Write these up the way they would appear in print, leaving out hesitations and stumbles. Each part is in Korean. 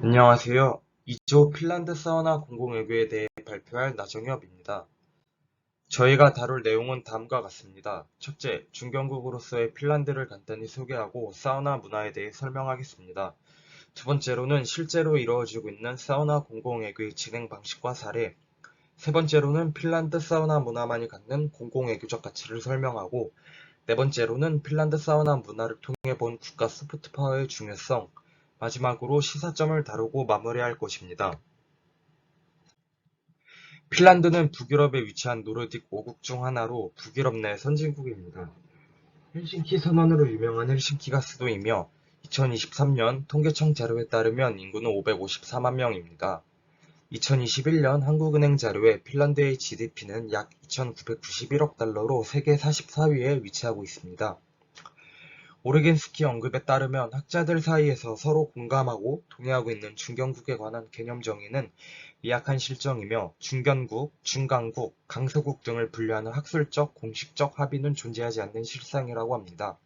안녕하세요. 2조 핀란드 사우나 공공외교에 대해 발표할 나정엽입니다. 저희가 다룰 내용은 다음과 같습니다. 첫째, 중견국으로서의 핀란드를 간단히 소개하고 사우나 문화에 대해 설명하겠습니다. 두 번째로는 실제로 이루어지고 있는 사우나 공공외교의 진행 방식과 사례, 세 번째로는 핀란드 사우나 문화만이 갖는 공공외교적 가치를 설명하고, 네 번째로는 핀란드 사우나 문화를 통해 본 국가 소프트파워의 중요성, 마지막으로 시사점을 다루고 마무리할 것입니다. 핀란드는 북유럽에 위치한 노르딕 5국 중 하나로 북유럽 내 선진국입니다. 헬싱키 선언으로 유명한 헬싱키가 수도이며 2023년 통계청 자료에 따르면 인구는 554만 명입니다. 2021년 한국은행 자료에 핀란드의 GDP는 약 2,991억 달러로 세계 44위에 위치하고 있습니다. 오르겐스키 언급에 따르면 학자들 사이에서 서로 공감하고 동의하고 있는 중견국에 관한 개념 정의는 미약한 실정이며 중견국, 중강국, 강서국 등을 분류하는 학술적, 공식적 합의는 존재하지 않는 실상이라고 합니다.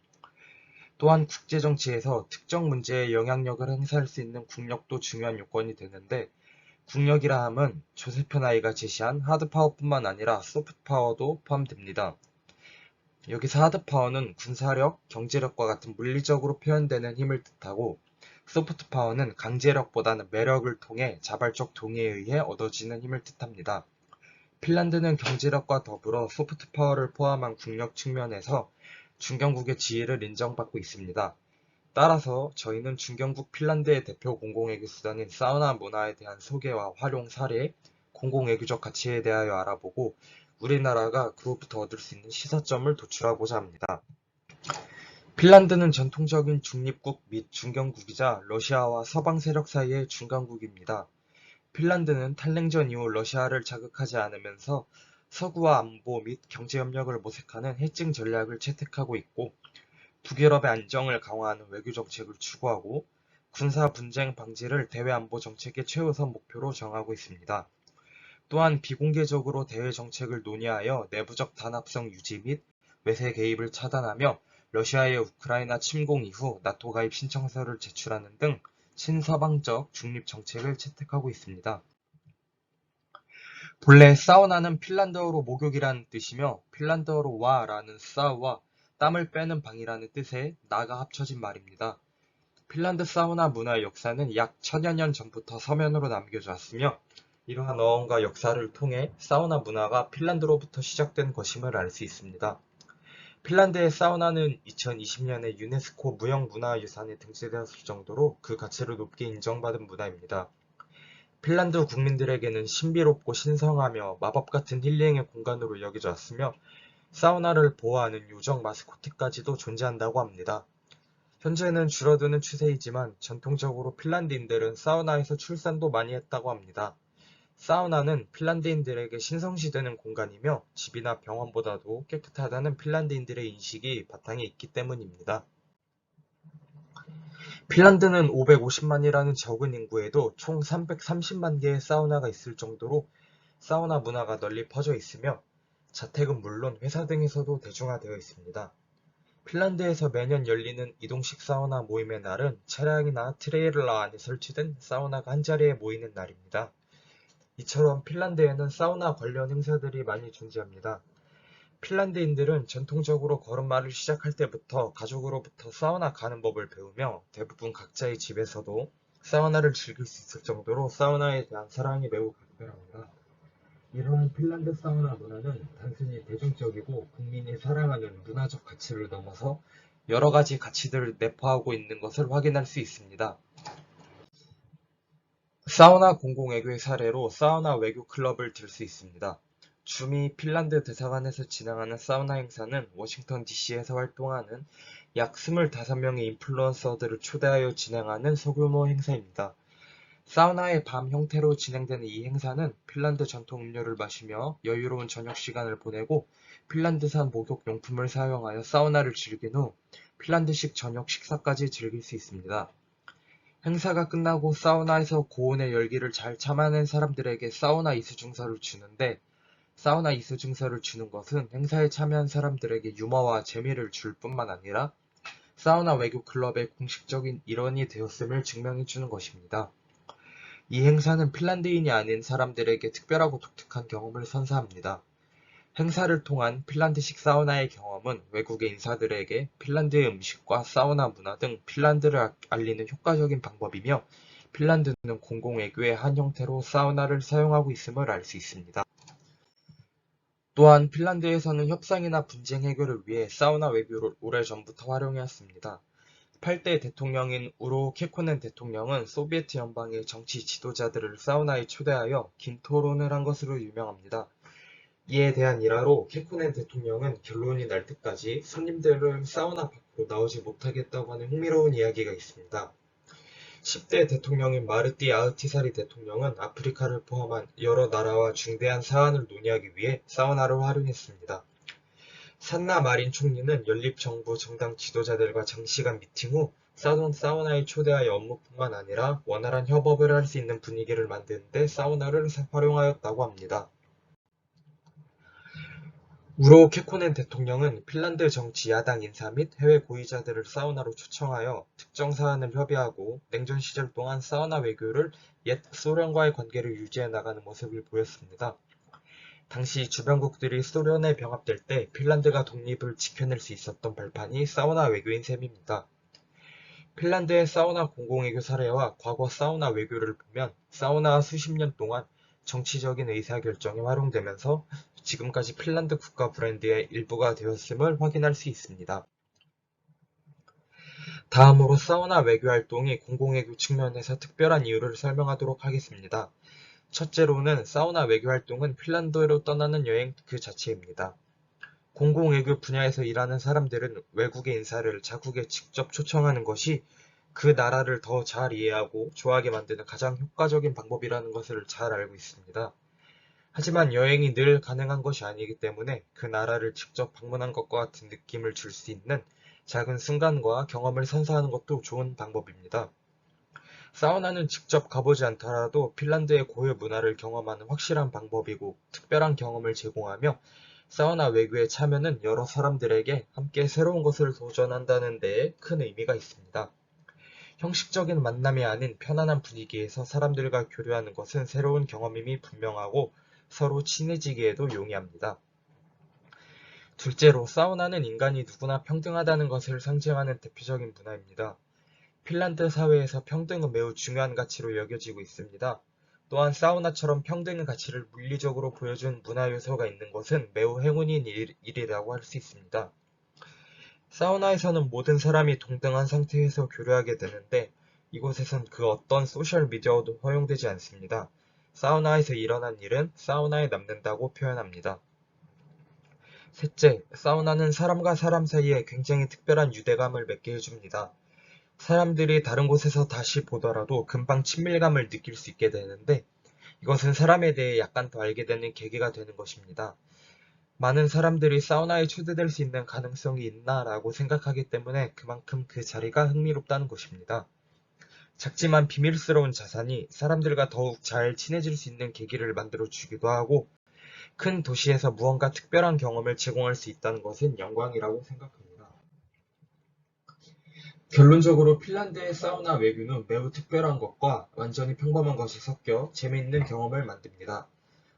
또한 국제정치에서 특정 문제에 영향력을 행사할 수 있는 국력도 중요한 요건이 되는데, 국력이라 함은 조세편 아이가 제시한 하드파워뿐만 아니라 소프트파워도 포함됩니다. 여기서 하드파워는 군사력, 경제력과 같은 물리적으로 표현되는 힘을 뜻하고, 소프트파워는 강제력보다는 매력을 통해 자발적 동의에 의해 얻어지는 힘을 뜻합니다. 핀란드는 경제력과 더불어 소프트파워를 포함한 국력 측면에서 중견국의 지위를 인정받고 있습니다. 따라서 저희는 중견국 핀란드의 대표 공공외교 수단인 사우나 문화에 대한 소개와 활용 사례, 공공외교적 가치에 대하여 알아보고 우리나라가 그로부터 얻을 수 있는 시사점을 도출하고자 합니다. 핀란드는 전통적인 중립국 및 중견국이자 러시아와 서방 세력 사이의 중간국입니다. 핀란드는 탈냉전 이후 러시아를 자극하지 않으면서 서구와 안보 및 경제협력을 모색하는 해증 전략을 채택하고 있고, 북유럽의 안정을 강화하는 외교 정책을 추구하고 군사 분쟁 방지를 대외 안보 정책의 최우선 목표로 정하고 있습니다. 또한 비공개적으로 대외 정책을 논의하여 내부적 단합성 유지 및 외세 개입을 차단하며 러시아의 우크라이나 침공 이후 나토 가입 신청서를 제출하는 등 친서방적 중립 정책을 채택하고 있습니다. 본래 사우나는 핀란드어로 목욕이라는 뜻이며 핀란드어로 와라는 사우와 땀을 빼는 방이라는 뜻의 나가 합쳐진 말입니다. 핀란드 사우나 문화의 역사는 약 천여 년 전부터 서면으로 남겨져 왔으며, 이러한 어원과 역사를 통해 사우나 문화가 핀란드로부터 시작된 것임을 알 수 있습니다. 핀란드의 사우나는 2020년에 유네스코 무형문화유산에 등재되었을 정도로 그 가치를 높게 인정받은 문화입니다. 핀란드 국민들에게는 신비롭고 신성하며 마법 같은 힐링의 공간으로 여겨져 왔으며, 사우나를 보호하는 요정 마스코트까지도 존재한다고 합니다. 현재는 줄어드는 추세이지만 전통적으로 핀란드인들은 사우나에서 출산도 많이 했다고 합니다. 사우나는 핀란드인들에게 신성시되는 공간이며 집이나 병원보다도 깨끗하다는 핀란드인들의 인식이 바탕에 있기 때문입니다. 핀란드는 550만이라는 적은 인구에도 총 330만 개의 사우나가 있을 정도로 사우나 문화가 널리 퍼져 있으며, 자택은 물론 회사 등에서도 대중화되어 있습니다. 핀란드에서 매년 열리는 이동식 사우나 모임의 날은 차량이나 트레일러 안에 설치된 사우나가 한자리에 모이는 날입니다. 이처럼 핀란드에는 사우나 관련 행사들이 많이 존재합니다. 핀란드인들은 전통적으로 걸음마를 시작할 때부터 가족으로부터 사우나 가는 법을 배우며 대부분 각자의 집에서도 사우나를 즐길 수 있을 정도로 사우나에 대한 사랑이 매우 각별합니다. 이러한 핀란드 사우나 문화는 단순히 대중적이고 국민이 사랑하는 문화적 가치를 넘어서 여러 가지 가치들을 내포하고 있는 것을 확인할 수 있습니다. 사우나 공공외교의 사례로 사우나 외교 클럽을 들 수 있습니다. 주미 핀란드 대사관에서 진행하는 사우나 행사는 워싱턴 DC에서 활동하는 약 25명의 인플루언서들을 초대하여 진행하는 소규모 행사입니다. 사우나의 밤 형태로 진행되는 이 행사는 핀란드 전통 음료를 마시며 여유로운 저녁 시간을 보내고, 핀란드산 목욕용품을 사용하여 사우나를 즐긴 후 핀란드식 저녁 식사까지 즐길 수 있습니다. 행사가 끝나고 사우나에서 고온의 열기를 잘 참아낸 사람들에게 사우나 이수증서를 주는데, 사우나 이수증서를 주는 것은 행사에 참여한 사람들에게 유머와 재미를 줄 뿐만 아니라 사우나 외교 클럽의 공식적인 일원이 되었음을 증명해 주는 것입니다. 이 행사는 핀란드인이 아닌 사람들에게 특별하고 독특한 경험을 선사합니다. 행사를 통한 핀란드식 사우나의 경험은 외국의 인사들에게 핀란드의 음식과 사우나 문화 등 핀란드를 알리는 효과적인 방법이며, 핀란드는 공공외교의 한 형태로 사우나를 사용하고 있음을 알 수 있습니다. 또한 핀란드에서는 협상이나 분쟁 해결을 위해 사우나 외교를 오래전부터 활용해왔습니다. 8대 대통령인 우로 케코넨 대통령은 소비에트 연방의 정치 지도자들을 사우나에 초대하여 긴 토론을 한 것으로 유명합니다. 이에 대한 일화로 케코넨 대통령은 결론이 날 때까지 손님들을 사우나 밖으로 나오지 못하겠다고 하는 흥미로운 이야기가 있습니다. 10대 대통령인 마르티 아흐티사리 대통령은 아프리카를 포함한 여러 나라와 중대한 사안을 논의하기 위해 사우나를 활용했습니다. 산나 마린 총리는 연립정부 정당 지도자들과 장시간 미팅 후 사우나에 초대하여 업무뿐만 아니라 원활한 협업을 할 수 있는 분위기를 만드는 데 사우나를 활용하였다고 합니다. 우로 케코넨 대통령은 핀란드 정치 야당 인사 및 해외 고위자들을 사우나로 초청하여 특정 사안을 협의하고, 냉전 시절 동안 사우나 외교를 옛 소련과의 관계를 유지해 나가는 모습을 보였습니다. 당시 주변국들이 소련에 병합될 때 핀란드가 독립을 지켜낼 수 있었던 발판이 사우나 외교인 셈입니다. 핀란드의 사우나 공공외교 사례와 과거 사우나 외교를 보면 사우나가 수십 년 동안 정치적인 의사결정에 활용되면서 지금까지 핀란드 국가 브랜드의 일부가 되었음을 확인할 수 있습니다. 다음으로 사우나 외교 활동이 공공외교 측면에서 특별한 이유를 설명하도록 하겠습니다. 첫째로는 사우나 외교 활동은 핀란드로 떠나는 여행 그 자체입니다. 공공외교 분야에서 일하는 사람들은 외국의 인사를 자국에 직접 초청하는 것이 그 나라를 더 잘 이해하고 좋아하게 만드는 가장 효과적인 방법이라는 것을 잘 알고 있습니다. 하지만 여행이 늘 가능한 것이 아니기 때문에 그 나라를 직접 방문한 것과 같은 느낌을 줄 수 있는 작은 순간과 경험을 선사하는 것도 좋은 방법입니다. 사우나는 직접 가보지 않더라도 핀란드의 고유 문화를 경험하는 확실한 방법이고, 특별한 경험을 제공하며 사우나 외교의 참여는 여러 사람들에게 함께 새로운 것을 도전한다는 데에 큰 의미가 있습니다. 형식적인 만남이 아닌 편안한 분위기에서 사람들과 교류하는 것은 새로운 경험임이 분명하고 서로 친해지기에도 용이합니다. 둘째로, 사우나는 인간이 누구나 평등하다는 것을 상징하는 대표적인 문화입니다. 핀란드 사회에서 평등은 매우 중요한 가치로 여겨지고 있습니다. 또한 사우나처럼 평등의 가치를 물리적으로 보여준 문화 요소가 있는 것은 매우 행운인 일이라고 할 수 있습니다. 사우나에서는 모든 사람이 동등한 상태에서 교류하게 되는데, 이곳에선 그 어떤 소셜미디어도 허용되지 않습니다. 사우나에서 일어난 일은 사우나에 남는다고 표현합니다. 셋째, 사우나는 사람과 사람 사이에 굉장히 특별한 유대감을 맺게 해줍니다. 사람들이 다른 곳에서 다시 보더라도 금방 친밀감을 느낄 수 있게 되는데, 이것은 사람에 대해 약간 더 알게 되는 계기가 되는 것입니다. 많은 사람들이 사우나에 초대될 수 있는 가능성이 있나라고 생각하기 때문에 그만큼 그 자리가 흥미롭다는 것입니다. 작지만 비밀스러운 자산이 사람들과 더욱 잘 친해질 수 있는 계기를 만들어 주기도 하고, 큰 도시에서 무언가 특별한 경험을 제공할 수 있다는 것은 영광이라고 생각합니다. 결론적으로 핀란드의 사우나 외교는 매우 특별한 것과 완전히 평범한 것이 섞여 재미있는 경험을 만듭니다.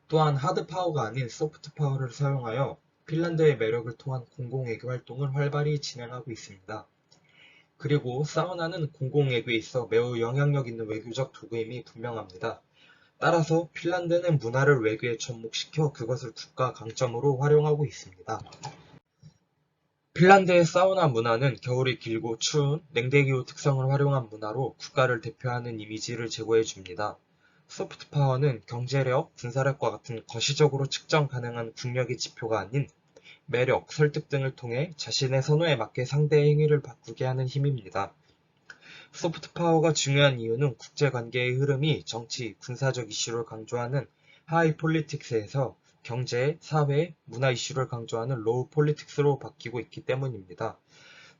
또한 하드 파워가 아닌 소프트 파워를 사용하여 핀란드의 매력을 통한 공공외교 활동을 활발히 진행하고 있습니다. 그리고 사우나는 공공외교에 있어 매우 영향력 있는 외교적 도구임이 분명합니다. 따라서 핀란드는 문화를 외교에 접목시켜 그것을 국가 강점으로 활용하고 있습니다. 핀란드의 사우나 문화는 겨울이 길고 추운 냉대기후 특성을 활용한 문화로 국가를 대표하는 이미지를 제고해 줍니다. 소프트 파워는 경제력, 군사력과 같은 거시적으로 측정 가능한 국력의 지표가 아닌 매력, 설득 등을 통해 자신의 선호에 맞게 상대의 행위를 바꾸게 하는 힘입니다. 소프트 파워가 중요한 이유는 국제관계의 흐름이 정치, 군사적 이슈를 강조하는 하이 폴리틱스에서 경제, 사회, 문화 이슈를 강조하는 로우 폴리틱스로 바뀌고 있기 때문입니다.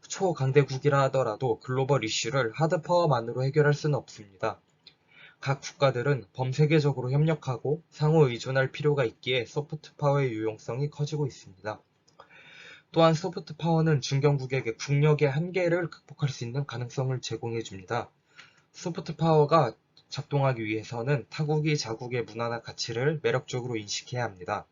초강대국이라 하더라도 글로벌 이슈를 하드 파워만으로 해결할 수는 없습니다. 각 국가들은 범세계적으로 협력하고 상호 의존할 필요가 있기에 소프트 파워의 유용성이 커지고 있습니다. 또한 소프트 파워는 중견국에게 국력의 한계를 극복할 수 있는 가능성을 제공해 줍니다. 소프트 파워가 작동하기 위해서는 타국이 자국의 문화나 가치를 매력적으로 인식해야 합니다.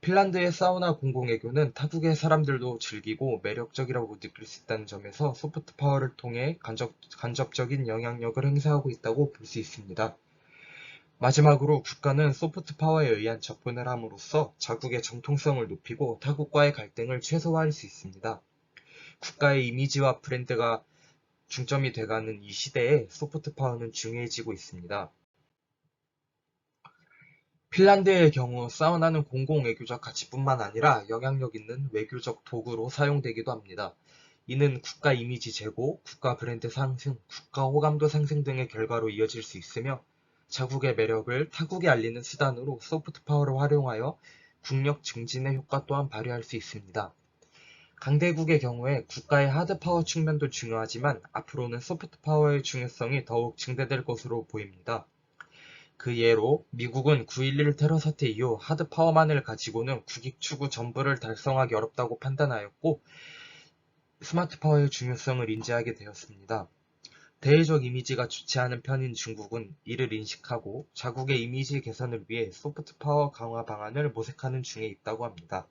핀란드의 사우나 공공애교는 타국의 사람들도 즐기고 매력적이라고 느낄 수 있다는 점에서 소프트 파워를 통해 간접적인 영향력을 행사하고 있다고 볼 수 있습니다. 마지막으로 국가는 소프트 파워에 의한 접근을 함으로써 자국의 정통성을 높이고 타국과의 갈등을 최소화할 수 있습니다. 국가의 이미지와 브랜드가 중점이 돼가는 이 시대에 소프트 파워는 중요해지고 있습니다. 핀란드의 경우 사우나는 공공외교적 가치뿐만 아니라 영향력 있는 외교적 도구로 사용되기도 합니다. 이는 국가 이미지 제고, 국가 브랜드 상승, 국가 호감도 상승 등의 결과로 이어질 수 있으며 자국의 매력을 타국에 알리는 수단으로 소프트 파워를 활용하여 국력 증진의 효과 또한 발휘할 수 있습니다. 강대국의 경우에 국가의 하드 파워 측면도 중요하지만 앞으로는 소프트 파워의 중요성이 더욱 증대될 것으로 보입니다. 그 예로 미국은 9.11 테러 사태 이후 하드 파워만을 가지고는 국익 추구 전부를 달성하기 어렵다고 판단하였고 스마트 파워의 중요성을 인지하게 되었습니다. 대외적 이미지가 좋지 않은 편인 중국은 이를 인식하고 자국의 이미지 개선을 위해 소프트 파워 강화 방안을 모색하는 중에 있다고 합니다.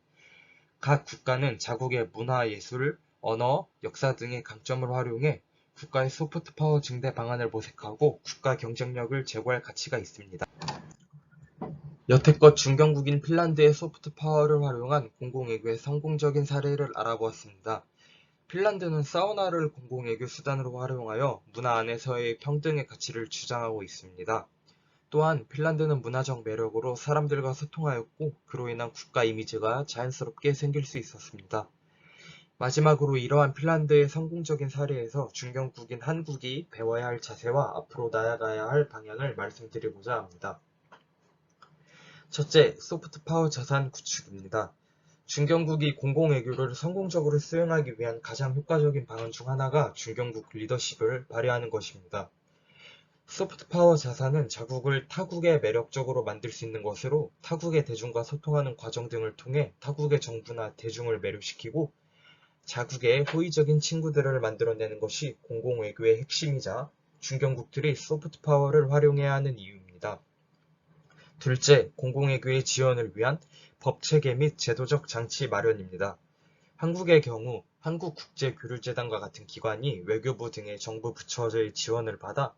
각 국가는 자국의 문화, 예술, 언어, 역사 등의 강점을 활용해 국가의 소프트 파워 증대 방안을 모색하고 국가 경쟁력을 제고할 가치가 있습니다. 여태껏 중견국인 핀란드의 소프트 파워를 활용한 공공외교의 성공적인 사례를 알아보았습니다. 핀란드는 사우나를 공공외교 수단으로 활용하여 문화 안에서의 평등의 가치를 주장하고 있습니다. 또한 핀란드는 문화적 매력으로 사람들과 소통하였고 그로 인한 국가 이미지가 자연스럽게 생길 수 있었습니다. 마지막으로 이러한 핀란드의 성공적인 사례에서 중견국인 한국이 배워야 할 자세와 앞으로 나아가야 할 방향을 말씀드리고자 합니다. 첫째, 소프트 파워 자산 구축입니다. 중견국이 공공외교를 성공적으로 수행하기 위한 가장 효과적인 방안 중 하나가 중견국 리더십을 발휘하는 것입니다. 소프트 파워 자산은 자국을 타국에 매력적으로 만들 수 있는 것으로 타국의 대중과 소통하는 과정 등을 통해 타국의 정부나 대중을 매료시키고 자국의 호의적인 친구들을 만들어내는 것이 공공외교의 핵심이자 중견국들이 소프트 파워를 활용해야 하는 이유입니다. 둘째, 공공외교의 지원을 위한 법체계 및 제도적 장치 마련입니다. 한국의 경우 한국국제교류재단과 같은 기관이 외교부 등의 정부 부처의 지원을 받아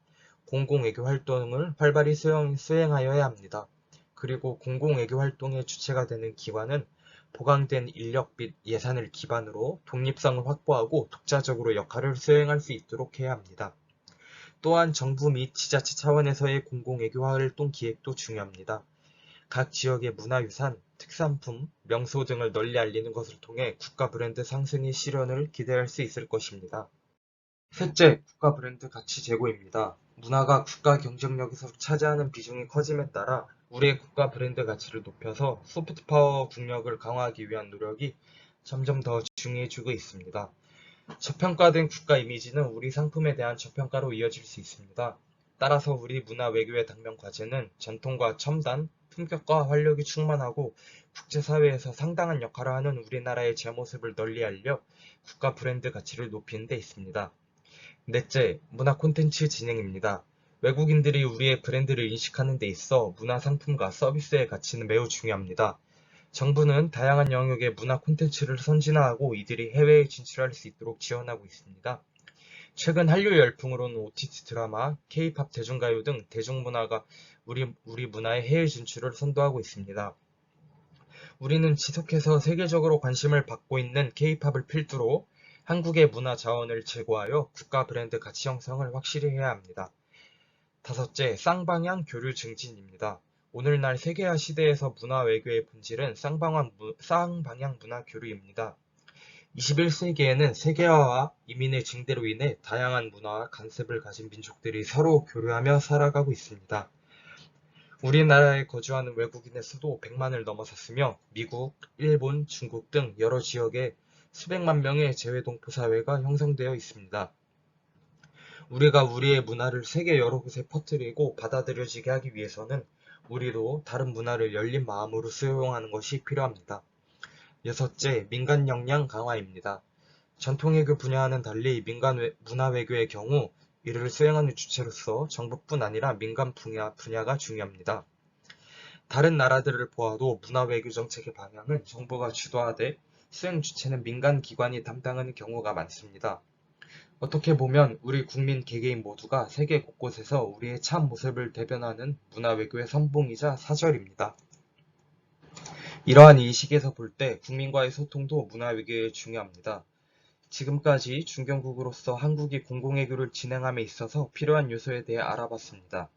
공공외교 활동을 활발히 수행하여야 합니다. 그리고 공공외교 활동의 주체가 되는 기관은 보강된 인력 및 예산을 기반으로 독립성을 확보하고 독자적으로 역할을 수행할 수 있도록 해야 합니다. 또한 정부 및 지자체 차원에서의 공공외교 활동 기획도 중요합니다. 각 지역의 문화유산, 특산품, 명소 등을 널리 알리는 것을 통해 국가 브랜드 상승의 실현을 기대할 수 있을 것입니다. 셋째, 국가 브랜드 가치 제고입니다. 문화가 국가 경쟁력에서 차지하는 비중이 커짐에 따라 우리의 국가 브랜드 가치를 높여서 소프트 파워 국력을 강화하기 위한 노력이 점점 더 중요해지고 있습니다. 저평가된 국가 이미지는 우리 상품에 대한 저평가로 이어질 수 있습니다. 따라서 우리 문화 외교의 당면 과제는 전통과 첨단, 품격과 활력이 충만하고 국제사회에서 상당한 역할을 하는 우리나라의 제 모습을 널리 알려 국가 브랜드 가치를 높이는 데 있습니다. 넷째, 문화 콘텐츠 진행입니다. 외국인들이 우리의 브랜드를 인식하는 데 있어 문화 상품과 서비스의 가치는 매우 중요합니다. 정부는 다양한 영역의 문화 콘텐츠를 선진화하고 이들이 해외에 진출할 수 있도록 지원하고 있습니다. 최근 한류 열풍으로는 OTT 드라마, K-팝 대중가요 등 대중문화가 우리 문화의 해외 진출을 선도하고 있습니다. 우리는 지속해서 세계적으로 관심을 받고 있는 K-팝을 필두로 한국의 문화 자원을 제고하여 국가 브랜드 가치 형성을 확실히 해야 합니다. 다섯째, 쌍방향 교류 증진입니다. 오늘날 세계화 시대에서 문화 외교의 본질은 쌍방향 문화 교류입니다. 21세기에는 세계화와 이민의 증대로 인해 다양한 문화와 관습을 가진 민족들이 서로 교류하며 살아가고 있습니다. 우리나라에 거주하는 외국인의 수도 100만을 넘어섰으며 미국, 일본, 중국 등 여러 지역에 수백만 명의 재외동포 사회가 형성되어 있습니다. 우리가 우리의 문화를 세계 여러 곳에 퍼뜨리고 받아들여지게 하기 위해서는 우리도 다른 문화를 열린 마음으로 수용하는 것이 필요합니다. 여섯째, 민간 역량 강화입니다. 전통 외교 분야와는 달리 민간 문화 외교의 경우 이를 수행하는 주체로서 정부뿐 아니라 민간 분야가 중요합니다. 다른 나라들을 보아도 문화외교 정책의 방향은 정부가 주도하되 수행 주체는 민간 기관이 담당하는 경우가 많습니다. 어떻게 보면 우리 국민 개개인 모두가 세계 곳곳에서 우리의 참 모습을 대변하는 문화외교의 선봉이자 사절입니다. 이러한 인식에서 볼 때 국민과의 소통도 문화외교에 중요합니다. 지금까지 중견국으로서 한국이 공공외교를 진행함에 있어서 필요한 요소에 대해 알아봤습니다.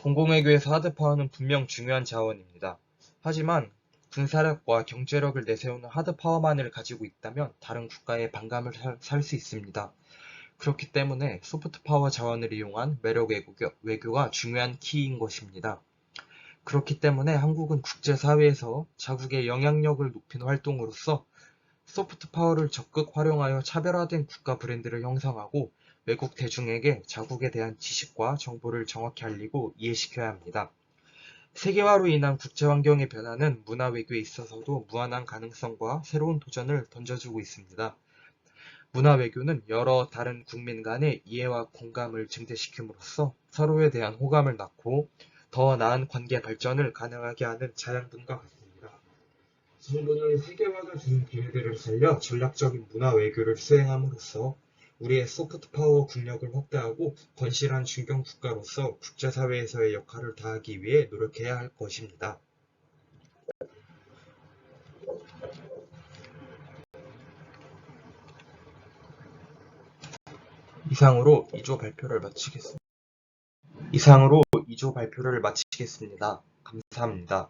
공공외교에서 하드파워는 분명 중요한 자원입니다. 하지만 군사력과 경제력을 내세우는 하드파워만을 가지고 있다면 다른 국가의 반감을 살 수 있습니다. 그렇기 때문에 소프트파워 자원을 이용한 매력 외교가 중요한 키인 것입니다. 그렇기 때문에 한국은 국제사회에서 자국의 영향력을 높이는 활동으로서 소프트파워를 적극 활용하여 차별화된 국가 브랜드를 형성하고 외국 대중에게 자국에 대한 지식과 정보를 정확히 알리고 이해시켜야 합니다. 세계화로 인한 국제환경의 변화는 문화외교에 있어서도 무한한 가능성과 새로운 도전을 던져주고 있습니다. 문화외교는 여러 다른 국민 간의 이해와 공감을 증대시킴으로써 서로에 대한 호감을 낳고 더 나은 관계 발전을 가능하게 하는 자양분과 같습니다. 정부는 세계화가 주는 기회들을 살려 전략적인 문화외교를 수행함으로써 우리의 소프트파워 국력을 확대하고 건실한 중견 국가로서 국제사회에서의 역할을 다하기 위해 노력해야 할 것입니다. 이상으로 2조 발표를 마치겠습니다. 감사합니다.